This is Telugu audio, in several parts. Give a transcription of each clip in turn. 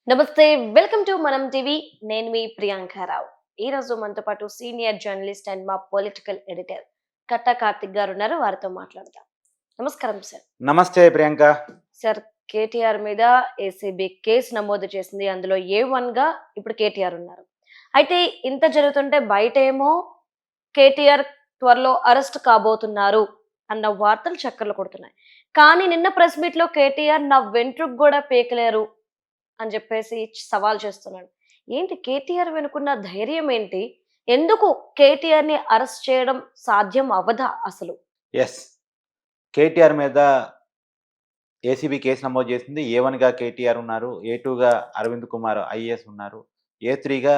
నమస్తే. వెల్కమ్ టు మనం టీవీ. నేను మీ ప్రియాంకారావు. ఈ రోజు మనతో పాటు సీనియర్ జర్నలిస్ట్ అండ్ మా పొలిటికల్ ఎడిటర్ కట్టా కార్తిక్ గారు ఉన్నారు. వారితో మాట్లాడదాం. నమస్కారం సార్. నమస్తే ప్రియాంక. సార్, కేటీఆర్ మీద ఏసీబీ కేసు నమోదు చేసింది. అందులో A1 గా ఇప్పుడు కేటీఆర్ ఉన్నారు. అయితే ఇంత జరుగుతుంటే బయటేమో కేటీఆర్ త్వరలో అరెస్ట్ కాబోతున్నారు అన్న వార్తలు చక్కర్లు కొడుతున్నాయి. కానీ నిన్న ప్రెస్ మీట్ లో కేటీఆర్ నా వెంట్రుకు కూడా పీకలేరు అని చెప్పేసి సవాల్ చేస్తున్నాడు. ఏంటి కేటీఆర్ వెనుకున్న ధైర్యం ఏంటి? ఎందుకు కేటీఆర్‌ని అరెస్ట్ చేయడం సాధ్యం అవ్వదా అసలు? యెస్. కేటీఆర్ మీద ఏసీబీ కేసు నమోదు చేసింది. ఏ1గా కేటీఆర్ ఉన్నారు. ఏ2గా అరవింద్ కుమార్ ఐఏఎస్ ఉన్నారు. ఏ3గా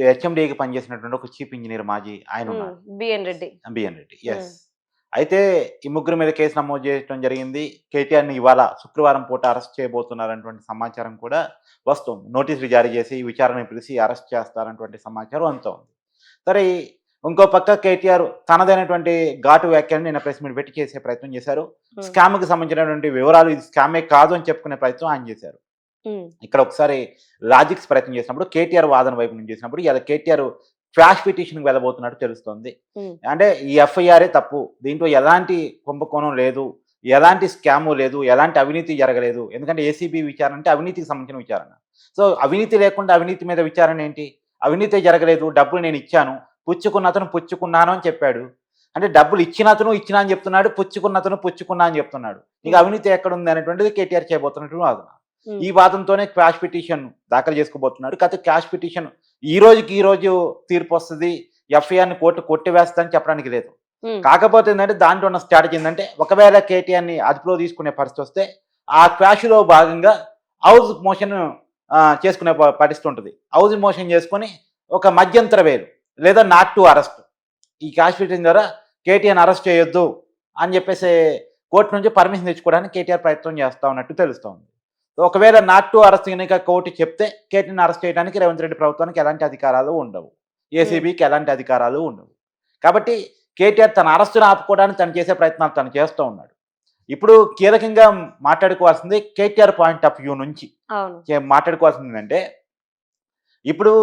హెచ్ఎండీకి పనిచేసినటువంటి ఒక చీఫ్ ఇంజినీర్ మాజీ ఆయన ఉన్నారు. B N Reddy. B N Reddy. Yes. Hmm. అయితే ఈ ముగ్గురు మీద కేసు నమోదు చేయడం జరిగింది. కేటీఆర్‌ని ఇవాళ శుక్రవారం పూట అరెస్ట్ చేయబోతున్నారన్నటువంటి సమాచారం కూడా వస్తుంది. నోటీసులు జారీ చేసి విచారణకు పిలిచి అరెస్ట్ చేస్తారన్నటువంటి సమాచారం అంతా ఉంది. సరే, ఇంకో పక్క కేటీఆర్ తనదైనటువంటి ఘాటు వ్యాఖ్యలను నిన్న ప్రెస్ మీట్ పెట్టి చేసే ప్రయత్నం చేశారు. హ్మ్. స్కామ్‌కి సంబంధించినటువంటి వివరాలు ఇది స్కామే కాదు అని చెప్పుకునే ప్రయత్నం ఆయన చేశారు. హ్మ్. ఇక్కడ ఒకసారి లాజిక్స్ ప్రయత్నం చేసినప్పుడు కేటీఆర్ వాదన వైపు నుంచి చేసినప్పుడు ఇలా కేటీఆర్ క్వాష్ పిటిషన్‌కి వెళ్ళబోతున్నట్టు తెలుస్తోంది. హ్మ్. అంటే ఈ ఎఫ్ఐఆరే తప్పు. దీంట్లో ఎలాంటి కుంభకోణం లేదు. ఎలాంటి స్కాము లేదు. ఎలాంటి అవినీతి జరగలేదు. ఎందుకంటే ఏసీబీ విచారణ అంటే అవినీతికి సంబంధించిన విచారణ. సో అవినీతి లేకుండా అవినీతి మీద విచారణ ఏంటి? అవినీతే జరగలేదు. డబ్బులు నేను ఇచ్చాను. పుచ్చుకున్న అతను పుచ్చుకున్నాను అని చెప్పాడు. అంటే డబ్బులు ఇచ్చిన అతను ఇచ్చినా అని చెప్తున్నాడు. పుచ్చుకున్న అతను పుచ్చుకున్నా అని చెప్తున్నాడు. ఇక అవినీతి ఎక్కడుంది అనేటువంటిది కేటీఆర్ చేయబోతున్నట్టు వాదన. హ్మ్. ఈ వాదనతోనే క్వాష్ పిటిషన్ దాఖలు చేసుకోబోతున్నాడు. కాకపోతే క్వాష్ పిటిషన్ ఈ రోజు తీర్పు వస్తది. ఎఫ్ఐఆర్‌ని కోర్టు కొట్టివేస్తదని చెప్పడానికి లేదు. హ్మ్. కాకపోతే ఏంటంటే దాంట్లో ఉన్న స్ట్రాటజీ ఏందంటే ఒకవేళ కేటీఆర్‌ని అదుపులో తీసుకునే పరిస్థితి వస్తే ఆ క్వాష్‌లో భాగంగా హౌస్ మోషన్ చేసుకునే పరిస్థితి ఉంటది. హౌస్ మోషన్ చేసుకొని ఒక మధ్యంతర బెయిల్ లేదా నాట్ టు అరెస్ట్ ఈ క్వాష్ పిటిషన్ ద్వారా కేటీఆర్‌ని అరెస్ట్ చేయొద్దు అని చెప్పేసి కోర్టు నుంచి పర్మిషన్ తెచ్చుకోవడానికి కేటీఆర్ ప్రయత్నం చేస్తా ఉన్నట్టు తెలుస్తోంది. సో ఒకవేళ నాట్ టు అరెస్ట్ కనుక కోర్టు చెప్తే కేటీఆర్‌ని అరెస్ట్ చేయడానికి రేవంత్ రెడ్డి ప్రభుత్వానికి ఎలాంటి అధికారాలు ఉండవు. హ్మ్. ఏసీబీకి ఎలాంటి అధికారాలు ఉండవు. కాబట్టి కేటీఆర్ తన అరెస్టును ఆపుకోవడానికి తను చేసే ప్రయత్నాలు తను చేస్తూ ఉన్నాడు. ఇప్పుడు కీలకంగా మాట్లాడుకోవాల్సింది కేటీఆర్ పాయింట్ ఆఫ్ వ్యూ నుంచి అవును. మాట్లాడుకోవాల్సింది ఏంటంటే ఇప్పుడు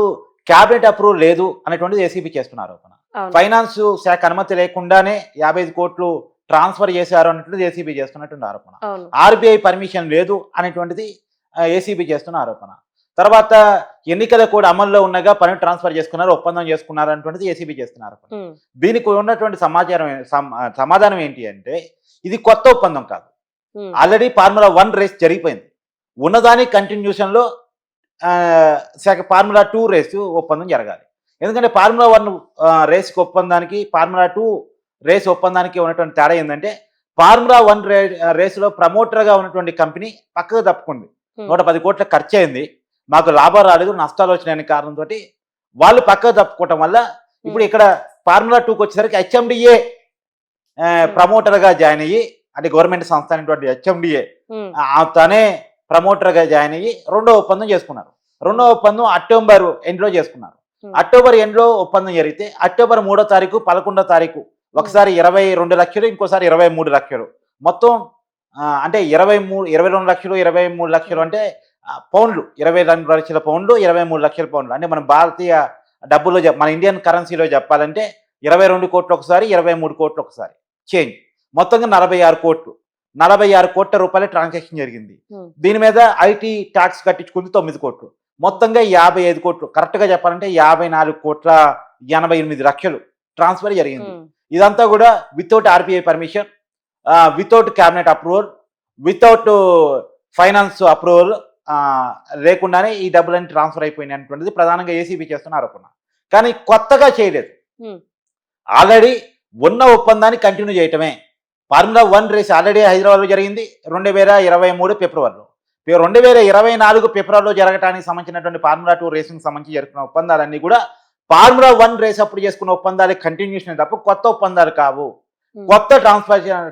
క్యాబినెట్ అప్రూవల్ లేదు అనేటువంటిది ఏసీబీ చేస్తున్న ఆరోపణ. అవును. ఫైనాన్స్ శాఖ అనుమతి లేకుండానే 55 కోట్లు ట్రాన్స్ఫర్ చేశారు అన్నటువంటిది ఏసీబీ చేస్తున్నటువంటి ఆరోపణ. అవును. ఆర్బీఐ పర్మిషన్ లేదు అనేటువంటిది ఏసీబీ చేస్తున్న ఆరోపణ. తర్వాత ఎన్నికల కోడ్ అమల్లో ఉండగా పని ట్రాన్స్ఫర్ చేసుకున్నారు, ఒప్పందం చేసుకున్నారు అనేటువంటిది ఏసీబీ చేస్తున్న ఆరోపణ. హ్మ్. దీనికి ఉన్నటువంటి సమాధానం ఏంటి అంటే ఇది కొత్త ఒప్పందం కాదు. హ్మ్. ఆల్రెడీ ఫార్ములా 1 రేస్ జరిగిపోయింది. ఉన్నదాని కంటిన్యూషన్‌లో ఫార్ములా 2 రేసు ఒప్పందం జరగాలి. ఎందుకంటే ఫార్ములా 1 రేస్‌కి ఒప్పందానికి, ఫార్ములా 2 రేస్ ఒప్పందానికి ఉన్నటువంటి తేడా ఏందంటే ఫార్ములా 1 రేస్‌లో ప్రమోటర్‌గా ఉన్నటువంటి కంపెనీ పక్కకు తప్పుకుంది. హ్మ్. 110 కోట్ల ఖర్చయింది. మాకు లాభాలు రాలేదు, నష్టాలు వచ్చినాయనే కారణంతోటి వాళ్ళు పక్కకు తప్పుకోవటం వల్ల ఇప్పుడు ఇక్కడ ఫార్ములా 2కి వచ్చేసరికి హెచ్ఎండిఏ హ్మ్. ప్రమోటర్‌గా జాయిన్ అయ్యి అంటే గవర్నమెంట్ సంస్థ అయినటువంటి హెచ్ఎండిఏ హ్మ్. తనే ప్రమోటర్‌గా జాయిన్ అయ్యి రెండో ఒప్పందం చేసుకున్నారు. రెండో ఒప్పందం అక్టోబర్ ఎండ్‌లో చేసుకున్నారు. హ్మ్. అక్టోబర్ ఎండ్‌లో ఒప్పందం జరిగితే అక్టోబర్ 3వ తారీఖు, 11వ తారీఖు ఒకసారి 22 లక్షలు, ఇంకోసారి 23 లక్షలు. మొత్తం అంటే 22 లక్షలు, 23 లక్షలు అంటే పౌండ్లు. 22 లక్షల పౌండ్లు, 23 లక్షల పౌండ్లు. అంటే మన భారతీయ డబ్బుల్లో మన ఇండియన్ కరెన్సీలో చెప్పాలంటే 22 కోట్లు ఒకసారి, 23 కోట్లు ఒకసారి చేంజ్. మొత్తంగా 46 కోట్లు. 46 కోట్ల రూపాయల ట్రాన్సాక్షన్ జరిగింది. హ్మ్. దీని మీద ఐటీ ట్యాక్స్ కట్టించుకుంది 9 కోట్లు. మొత్తంగా 55 కోట్లు. కరెక్ట్‌గా చెప్పాలంటే 54 కోట్ల 88 లక్షలు ట్రాన్స్‌ఫర్ జరిగింది. హ్మ్. ఇదంతా కూడా without RBI permission, without cabinet approval, without finance approval లేకుండానే ఈ డబ్బులన్నీ ట్రాన్స్ఫర్ అయిపోయినాయి అనేటువంటిది ప్రధానంగా ఏసీబీ చేస్తున్న ఆరోపణ. కానీ కొత్తగా చేయలేదు. హ్మ్. ఆల్రెడీ ఉన్న ఒప్పందాన్ని కంటిన్యూ చేయటమే. ఫార్ములా 1 రేస్ ఆల్రెడీ హైదరాబాద్‌లో జరిగింది 2023 ఫిబ్రవరిలో. 2024 ఫిబ్రవరిలో జరగటానికి సంబంధించినటువంటి ఫార్ములా 2 రేసింగ్‌కి సంబంధించి జరుపుకున్న ఒప్పందాలన్నీ కూడా ఫార్ములా 1 రేస్ అప్పుడు చేసుకున్న ఒప్పందాలే కంటిన్యూషన్ తప్ప కొత్త ఒప్పందాలు కావు. హ్మ్. కొత్త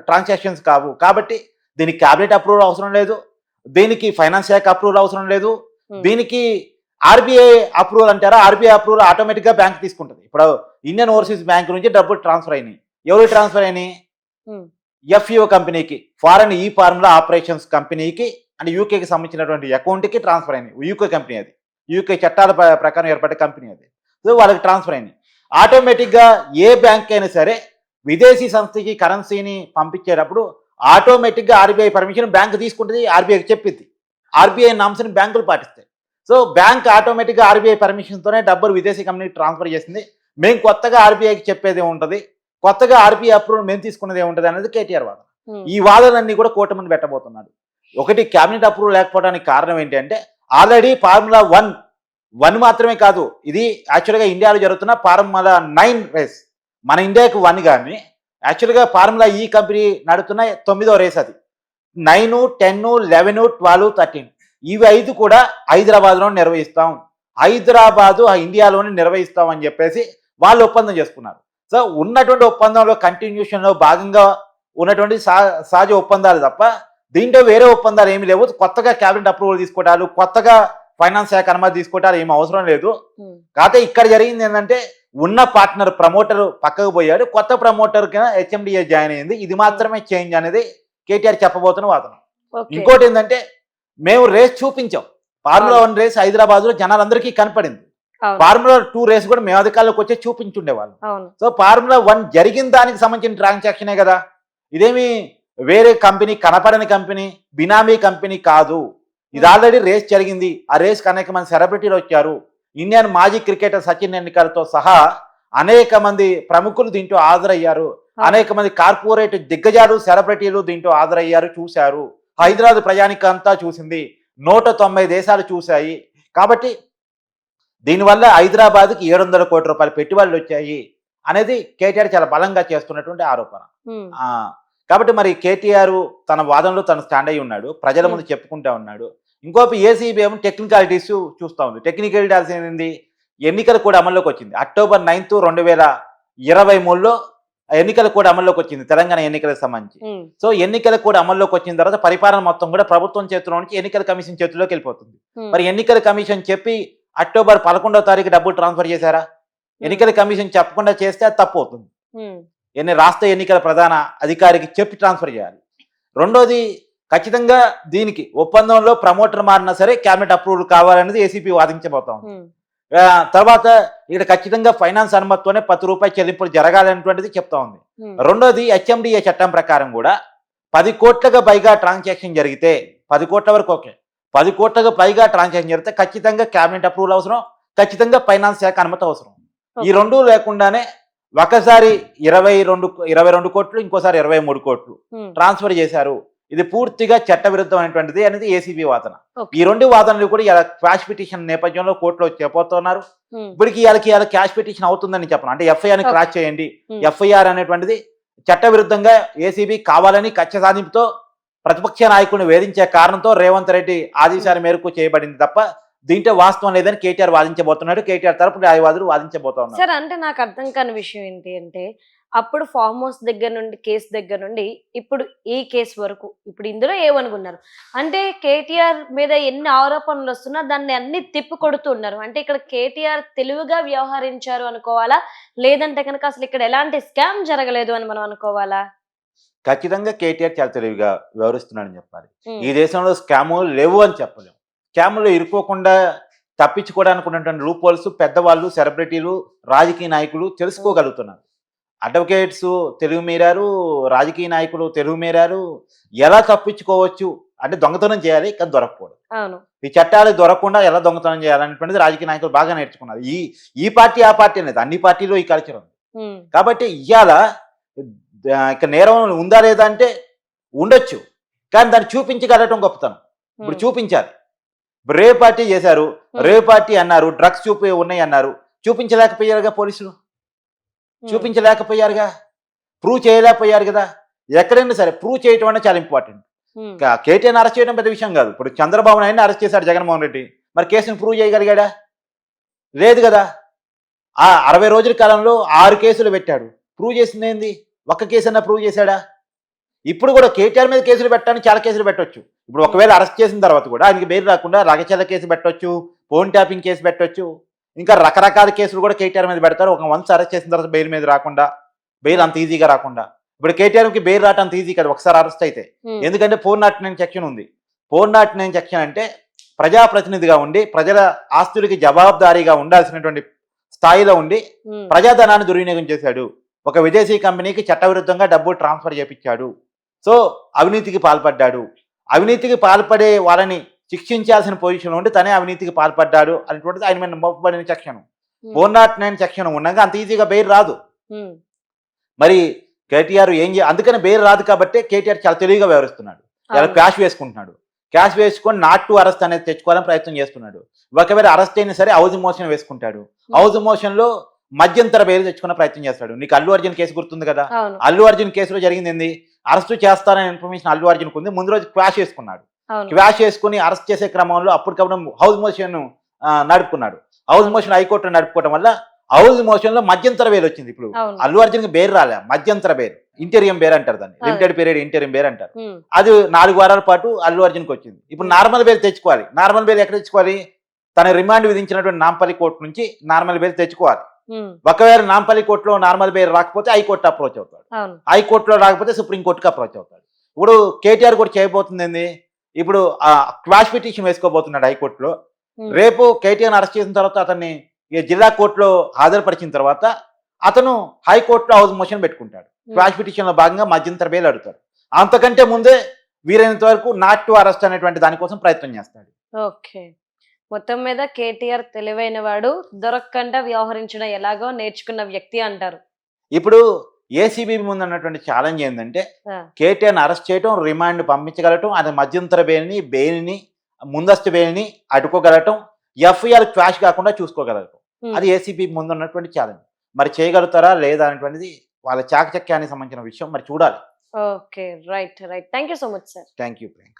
ట్రాన్సాక్షన్స్ కావు. కాబట్టి దీనికి క్యాబినెట్ అప్రూవల్ అవసరం లేదు. దీనికి ఫైనాన్స్ శాఖ అప్రూవల్ అవసరం లేదు. హ్మ్. దీనికి ఆర్బీఐ అప్రూవల్ అంటారా? ఆర్బీఐ అప్రూవల్ ఆటోమేటిక్‌గా బ్యాంక్ తీసుకుంటది. ఇప్పుడు ఇండియన్ ఓవర్సీస్ బ్యాంక్ నుంచి డబ్బులు ట్రాన్స్ఫర్ అయినాయి. ఎవరికి ట్రాన్స్ఫర్ అయినాయి? హ్మ్. ఎఫ్ఈఓ కంపెనీకి, ఫారెన్ ఈ ఫార్ములా ఆపరేషన్స్ కంపెనీకి అంటే యూకేకి సంబంధించినటువంటి అకౌంట్కి ట్రాన్స్ఫర్ అయినాయి. యూకే కంపెనీ అది, యూకే చట్టాల ప్రకారం ఏర్పడే కంపెనీ అది. సో వాళ్ళకి ట్రాన్స్ఫర్ అయినాయి. ఆటోమేటిక్గా ఏ బ్యాంక్ అయినా సరే విదేశీ సంస్థకి కరెన్సీని పంపించేటప్పుడు ఆటోమేటిక్గా ఆర్బీఐ పర్మిషన్ బ్యాంక్ తీసుకుంటుంది, ఆర్బీఐకి చెప్పింది. ఆర్బీఐ నామ్స్ని బ్యాంకులు పాటిస్తాయి. సో బ్యాంక్ ఆటోమేటిక్గా ఆర్బీఐ పర్మిషన్తోనే డబ్బులు విదేశీ కంపెనీకి ట్రాన్స్ఫర్ చేసింది. మేము కొత్తగా ఆర్బీఐకి చెప్పేది ఉంటుంది, కొత్తగా ఆర్బీఐ అప్రూవల్ మేము తీసుకున్నది ఉంటుంది అనేది కేటీఆర్ వాదన. ఈ వాదనలన్నీ కూడా కూటమిని పెట్టబోతున్నాడు. ఒకటి, క్యాబినెట్ అప్రూవల్ లేకపోవడానికి కారణం ఏంటి అంటే ఆల్రెడీ ఫార్ములా 1 మాత్రమే కాదు, ఇది యాక్చువల్గా ఇండియాలో జరుగుతున్న ఫార్ములా 9 రేస్. మన ఇండియాకి 1 కానీ యాక్చువల్గా ఫార్ములా ఈ కంపెనీ నడుతున్న 9వ రేస్ అది. 9, 10, 11, 12, 13 ఇవి 5 కూడా హైదరాబాద్లో నిర్వహిస్తాం, హైదరాబాదు ఇండియాలోనే నిర్వహిస్తాం అని చెప్పేసి వాళ్ళు ఒప్పందం చేసుకున్నారు. సో ఉన్నటువంటి ఒప్పందంలో కంటిన్యూషన్లో భాగంగా ఉన్నటువంటి సహజ ఒప్పందాలు తప్ప దీంట్లో వేరే ఒప్పందాలు ఏమీ లేవు. కొత్తగా క్యాబినెట్ అప్రూవల్ తీసుకోవటాలు, కొత్తగా ఫైనాన్స్ శాఖ అనుమతి తీసుకోవటాలు ఏమి అవసరం లేదు. కాకపోతే ఇక్కడ జరిగింది ఏంటంటే ఉన్న పార్ట్నర్ ప్రమోటర్ పక్కకు పోయాడు, కొత్త ప్రమోటర్ కింద హెచ్ఎండిఏ జాయిన్ అయింది. ఇది మాత్రమే చేంజ్ అనేది కేటీఆర్ చెప్పబోతున్న వాదన. ఇంకోటి ఏంటంటే మేము రేస్ చూపించాం, ఫార్ములా 1 రేస్ హైదరాబాద్ లో జనాలందరికీ కనపడింది. ఫార్ములా 2 రేస్ కూడా మేము అధికారులకు వచ్చి చూపించుండేవాళ్ళం. సో ఫార్ములా 1 జరిగిన దానికి సంబంధించిన ట్రాన్సాక్షనే కదా, ఇదేమి వేరే కంపెనీ, కనపడని కంపెనీ, బినామీ కంపెనీ కాదు. ఇది ఆల్రెడీ రేస్ జరిగింది. ఆ రేస్కి అనేక మంది సెలబ్రిటీలు వచ్చారు. ఇండియన్ మాజీ క్రికెటర్ సచిన్ టెండూల్కర్తో సహా అనేక మంది ప్రముఖులు దీంట్లో హాజరయ్యారు. అనేక మంది కార్పొరేట్ దిగ్గజాలు, సెలబ్రిటీలు దీంట్లో హాజరయ్యారు, చూశారు. హైదరాబాద్ ప్రజానికం అంతా చూసింది, 190 దేశాలు చూశాయి. కాబట్టి దీనివల్ల హైదరాబాద్కి 700 కోట్ల రూపాయల పెట్టుబడులు వచ్చాయి అనేది కేటీఆర్ చాలా బలంగా చేస్తున్నటువంటి ఆరోపణ. కాబట్టి మరి కేటీఆర్ తన వాదనలో తను స్టాండ్ అయి ఉన్నాడు, ప్రజల ముందు చెప్పుకుంటా ఉన్నాడు. ఇంకోపి ఏసీబీ ఏమో టెక్నికాలిటీస్ చూస్తూ ఉంది. టెక్నికాలిటీస్ ఏంది, ఎన్నికలు కూడా అమల్లోకి వచ్చింది. అక్టోబర్ 9, 2023లో ఎన్నికలు కూడా అమల్లోకి వచ్చింది, తెలంగాణ ఎన్నికలకు సంబంధించి. సో ఎన్నికలు కూడా అమల్లోకి వచ్చిన తర్వాత పరిపాలన మొత్తం కూడా ప్రభుత్వం చేతిలో నుంచి ఎన్నికల కమిషన్ చేతిలోకి వెళ్ళిపోతుంది. మరి ఎన్నికల కమిషన్ చెప్పి అక్టోబర్ 11వ తారీఖు డబ్బులు ట్రాన్స్ఫర్ చేశారా? ఎన్నికల కమిషన్ చెప్పకుండా చేస్తే అది తప్పు అవుతుంది. రాష్ట్ర ఎన్నికల ప్రధాన అధికారికి చెప్పి ట్రాన్స్ఫర్ చేయాలి. రెండోది, ఖచ్చితంగా దీనికి ఒప్పందంలో ప్రమోటర్ మారినా సరే క్యాబినెట్ అప్రూవల్ కావాలనేది ఏసీపీ వాదించబోతా ఉంది. తర్వాత ఇక్కడ ఖచ్చితంగా ఫైనాన్స్ అనుమతితోనే 10 రూపాయల చెల్లింపులు జరగాలనేటువంటిది చెప్తా ఉంది. రెండోది, హెచ్ఎండిఏ చట్టం ప్రకారం కూడా 10 కోట్లకు పైగా ట్రాన్సాక్షన్ జరిగితే, 10 కోట్ల వరకు ఓకే, 10 కోట్లకు పైగా ట్రాన్సాక్షన్ జరిగితే ఖచ్చితంగా క్యాబినెట్ అప్రూవల్ అవసరం, ఖచ్చితంగా ఫైనాన్స్ శాఖ అనుమతి అవసరం. ఈ రెండూ లేకుండానే ఒకసారి 22 కోట్లు, ఇంకోసారి 23 కోట్లు ట్రాన్స్ఫర్ చేశారు. ఇది పూర్తిగా చట్టవిరుద్ధం అనేటువంటిది అనేది ఏసీబీ వాదన. ఈ 2 వాదనలు కూడా ఇలా క్వాష్ పిటిషన్ నేపథ్యంలో కోర్టులో చెప్పబోతున్నారు. ఇప్పటికి ఇవాళ క్యాష్ పిటిషన్ అవుతుందని చెప్పను, అంటే ఎఫ్ఐఆర్ని క్రాష్ చేయండి. ఎఫ్ఐఆర్ అనేటువంటిది చట్టవిరుద్ధంగా ఏసీబీ కావాలని కక్ష సాధింపుతో ప్రతిపక్ష నాయకుడిని వేధించే కారణంతో రేవంత్ రెడ్డి ఆదేశాల మేరకు చేయబడింది తప్ప దీంట్లో వాస్తవం లేదని కేటీఆర్ వాదించబోతున్నాడు. కేటీఆర్ తరపు న్యాయవాదులు వాదించబోతున్నారు. సార్, అంటే నాకు అర్థం కాని విషయం ఏంటి అంటే, అప్పుడు ఫార్మ్ హౌస్ దగ్గర నుండి, కేసు దగ్గర నుండి ఇప్పుడు ఈ కేసు వరకు, ఇప్పుడు ఇందులో ఏమనుకున్నారు అంటే కేటీఆర్ మీద ఎన్ని ఆరోపణలు వస్తున్నా దాన్ని అన్ని తిప్పి కొడుతున్నారు. అంటే ఇక్కడ కేటీఆర్ తెలివిగా వ్యవహరించారు అనుకోవాలా, లేదంటే కనుక అసలు ఇక్కడ ఎలాంటి స్కామ్ జరగలేదు అని మనం అనుకోవాలా? ఖచ్చితంగా కేటీఆర్ చాలా తెలివిగా వ్యవహరిస్తున్నాడని చెప్పాలి. ఈ దేశంలో స్కాములు లేవు అని చెప్పలేము. స్కాములు ఇరుక్కోకుండా తప్పించుకోవడానికి ఉన్నటువంటి లూప్ హోల్స్ పెద్దవాళ్ళు, సెలబ్రిటీలు, రాజకీయ నాయకులు తెలుసుకోగలుగుతున్నారు. అడ్వకేట్స్ తెలుగు మీరారు, రాజకీయ నాయకులు తెలుగు మీరారు. ఎలా తప్పించుకోవచ్చు అంటే దొంగతనం చేయాలి కానీ దొరకకూడదు. ఈ చట్టాలు దొరకకుండా ఎలా దొంగతనం చేయాలనేటువంటిది రాజకీయ నాయకులు బాగా నేర్చుకున్నారు. ఈ పార్టీ ఆ పార్టీ అనేది అన్ని పార్టీలో ఈ కల్చర్ ఉంది. కాబట్టి ఇవాళ ఇక నేరం ఉందా లేదా అంటే ఉండొచ్చు, కానీ దాన్ని చూపించగలటం గొప్పతనం. ఇప్పుడు చూపించాలి. రే పార్టీ చేశారు, రే పార్టీ అన్నారు, డ్రగ్స్ ఉన్నాయి అన్నారు, చూపించలేకపోయారుగా పోలీసులు, చూపించలేకపోయారుగా, ప్రూవ్ చేయలేకపోయారు కదా. ఎక్కడైనా సరే ప్రూవ్ చేయటం అనేది చాలా ఇంపార్టెంట్. కేటీఆర్ అరెస్ట్ చేయడం పెద్ద విషయం కాదు. ఇప్పుడు చంద్రబాబు నాయుడు అరెస్ట్ చేశాడు జగన్మోహన్ రెడ్డి, మరి కేసును ప్రూవ్ చేయగలిగాడా? లేదు కదా. ఆ 60 రోజుల కాలంలో 6 కేసులు పెట్టాడు, ప్రూవ్ చేసింది ఏంది? ఒక్క కేసు అన్నా ప్రూవ్ చేశాడా? ఇప్పుడు కూడా కేటీఆర్ మీద కేసులు పెట్టడానికి చాలా కేసులు పెట్టవచ్చు. ఇప్పుడు ఒకవేళ అరెస్ట్ చేసిన తర్వాత కూడా ఆయనకి బెయిల్ రాకుండా రగచల్ల కేసు పెట్టవచ్చు, ఫోన్ ట్యాపింగ్ కేసు పెట్టవచ్చు, ఇంకా రకరకాల కేసులు కూడా కేటీఆర్ మీద పెడతారు. ఒక వన్స్ అరెస్ట్ చేసిన తర్వాత బెయిల్ మీద రాకుండా, బెయిల్ అంత ఈజీగా రాకుండా. ఇప్పుడు కేటీఆర్కి బెయిల్ రావడం అంత ఈజీ కదా ఒకసారి అరెస్ట్ అయితే, ఎందుకంటే 409 సెక్షన్ ఉంది. 409 సెక్షన్ అంటే ప్రజాప్రతినిధిగా ఉండి ప్రజల ఆస్తులకి జవాబుదారీగా ఉండాల్సినటువంటి స్థాయిలో ఉండి ఉమ్, ప్రజాధనాన్ని దుర్వినియోగం చేశాడు. ఒక విదేశీ కంపెనీకి చట్టవిరుద్ధంగా డబ్బులు ట్రాన్స్ఫర్ చేపించాడు. సో అవినీతికి పాల్పడ్డాడు. అవినీతికి పాల్పడే వాళ్ళని శిక్షించాల్సిన పొజిషన్ ఉండి తనే అవినీతికి పాల్పడ్డాడు అనేటువంటిది ఆయన మీద మోపబడిన సెక్షన్. ఉమ్, 409 సెక్షన్ ఉండగా అంత ఈజీగా బెయిల్ రాదు. ఉమ్, మరి కేటీఆర్ అందుకని బెయిల్ రాదు కాబట్టి కేటీఆర్ చాలా తెలివిగా వ్యవహరిస్తున్నాడు. ఇలా అవును. క్యాష్ వేసుకుంటున్నాడు. క్యాష్ వేసుకొని నాట్ టు అరెస్ట్ అనేది తెచ్చుకోవాలని ప్రయత్నం చేస్తున్నాడు. ఒకవేళ అరెస్ట్ అయినా సరే హౌస్ మోషన్ వేసుకుంటాడు. హౌస్ మోషన్ లో మధ్యంతర బెయిల్ తెచ్చుకునే ప్రయత్నం చేస్తాడు. నీకు అల్లు అర్జున్ కేసు గుర్తుంది కదా. అవును. అల్లు అర్జున్ కేసులో జరిగింది ఏంది, అరెస్ట్ చేస్తారనే ఇన్ఫర్మేషన్ అల్లు అర్జున్కి ఉంది. ముందు రోజు క్వాష్ వేసుకున్నాడు. అవును. క్వాష్ వేసుకుని అరెస్ట్ చేసే క్రమంలో అప్పటికప్పుడు హౌస్ మోషన్ నడుపుకున్నాడు. హౌస్ మోషన్ హైకోర్టు నడుపుకోవడం వల్ల హౌస్ మోషన్ లో మధ్యంతర బెయిల్ వచ్చింది. ఇప్పుడు అవును. అల్లు అర్జున్కి బెయిల్ రాలే, మధ్యంతర బెయిల్, ఇంటీరియం బెయిల్ అంటారు దాన్ని, లిమిటెడ్ పీరియడ్ ఇంటీరియం బెయిల్ అంటారు. ఉమ్, అది 4 వారాల పాటు అల్లు అర్జున్కి వచ్చింది. ఇప్పుడు నార్మల్ బెయిల్ తెచ్చుకోవాలి. నార్మల్ బెయిల్ ఎక్కడ తెచ్చుకోవాలి, తన రిమాండ్ విధించినటువంటి నాంపల్లి కోర్టు నుంచి నార్మల్ బెయిల్ తెచ్చుకోవాలి. ఉమ్, ఒకవేళ నాంపల్లి కోర్టులో నార్మల్ బెయిల్ రాకపోతే హైకోర్టు అప్రోచ్ అవుతాడు. అవును. హైకోర్టులో రాకపోతే సుప్రీంకోర్టుకి అప్రోచ్ అవుతాడు. ఇప్పుడు కేటీఆర్ కూడా చేయబోతుంది ఏంది, ఇప్పుడు క్వాష్ పిటిషన్ వేసుకోబోతున్నాడు హైకోర్టులో. ఉమ్, రేపు కేటీఆర్ అరెస్ట్ చేసిన తర్వాత అతన్ని ఈ జిల్లా కోర్టులో హాజరుపరిచిన తర్వాత అతను హైకోర్టులో హౌస్ మోషన్ పెట్టుకుంటాడు. క్వాష్ పిటిషన్ లో భాగంగా మధ్యంతర బెయిల్ అడుగుతాడు. అంతకంటే ముందే వీలైనంత వరకు నాట్ టు అరెస్ట్ అనేటువంటి దానికోసం ప్రయత్నం చేస్తాడు. ఓకే. మొత్తం మీద కేటీఆర్ తెలివైన వాడు, దొరకకుండా వ్యవహరించడం ఎలాగో నేర్చుకున్న వ్యక్తి అంటారు. ఇప్పుడు ఏసీబీ ముందు ఉన్నటువంటి ఛాలెంజ్ ఏంటంటే ఆ, కేటీఆర్ని అరెస్ట్ చేయటం, రిమాండ్ పంపించగలటం, అది మధ్యంతర బెయిల్ని ముందస్తు బెయిల్ని అడ్డుకోగలటం, ఎఫ్ఐఆర్ క్వాష్ కాకుండా చూసుకోగలగటం. ఉమ్, అది ఏసీబీ ముందు ఉన్నటువంటి ఛాలెంజ్. మరి చేయగలుగుతారా లేదా అనేటువంటిది వాళ్ళ చాకచక్యానికి సంబంధించిన విషయం, మరి చూడాలి. Okay. Right. Thank you so much sir. Thank you Priyanka.